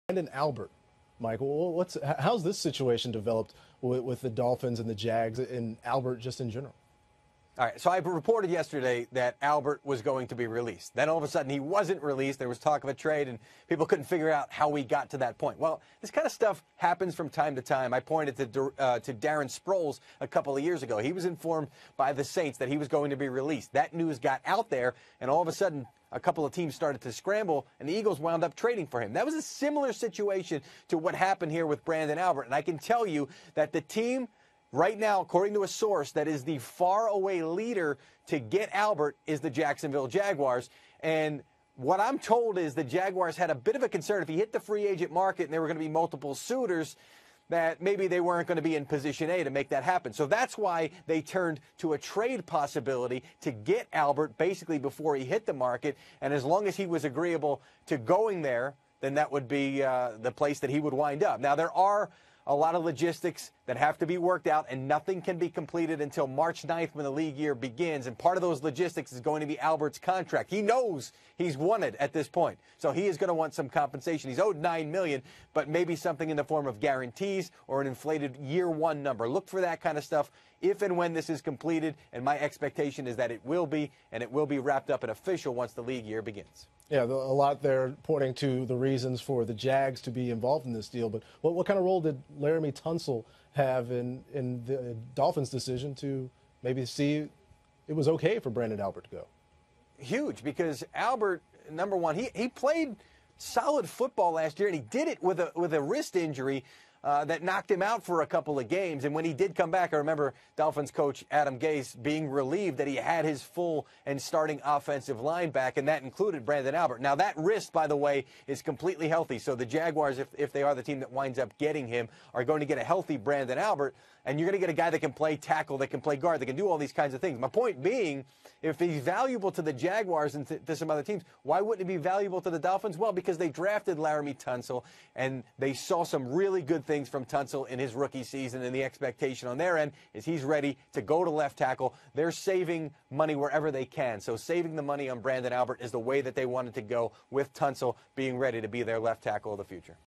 Branden Albert, Michael, how's this situation developed with the Dolphins and the Jags and Albert just in general? All right, so I reported yesterday that Albert was going to be released. Then all of a sudden he wasn't released. There was talk of a trade, and people couldn't figure out how we got to that point. Well, this kind of stuff happens from time to time. I pointed to Darren Sproles a couple of years ago. He was informed by the Saints that he was going to be released. That news got out there, and all of a sudden a couple of teams started to scramble, and the Eagles wound up trading for him. That was a similar situation to what happened here with Branden Albert, and I can tell you that the team right now, according to a source that is the far-away leader to get Albert, is the Jacksonville Jaguars. And what I'm told is the Jaguars had a bit of a concern if he hit the free agent market and there were going to be multiple suitors, that maybe they weren't going to be in position A to make that happen. So that's why they turned to a trade possibility to get Albert basically before he hit the market. And as long as he was agreeable to going there, then that would be the place that he would wind up. Now, there are a lot of logistics that have to be worked out, and nothing can be completed until March 9th when the league year begins. And part of those logistics is going to be Albert's contract. He knows he's won it at this point, so he is going to want some compensation. He's owed $9 million, but maybe something in the form of guarantees or an inflated year-one number. Look for that kind of stuff if and when this is completed, and my expectation is that it will be, and it will be wrapped up and official once the league year begins. Yeah, a lot there pointing to the reasons for the Jags to be involved in this deal. But what kind of role did Laremy Tunsil have in the Dolphins' decision to maybe see it was okay for Branden Albert to go? Huge, because Albert, number one, he played solid football last year, and he did it with a wrist injury that knocked him out for a couple of games. And when he did come back, I remember Dolphins coach Adam Gase being relieved that he had his full and starting offensive line back, and that included Branden Albert. Now, that wrist, by the way, is completely healthy. So the Jaguars, if they are the team that winds up getting him, are going to get a healthy Branden Albert, and you're going to get a guy that can play tackle, that can play guard, that can do all these kinds of things. My point being, if he's valuable to the Jaguars and to some other teams, why wouldn't he be valuable to the Dolphins? Well, because they drafted Laremy Tunsil, and they saw some really good things from Tunsil in his rookie season, and the expectation on their end is he's ready to go to left tackle. They're saving money wherever they can. So saving the money on Branden Albert is the way that they wanted to go, with Tunsil being ready to be their left tackle of the future.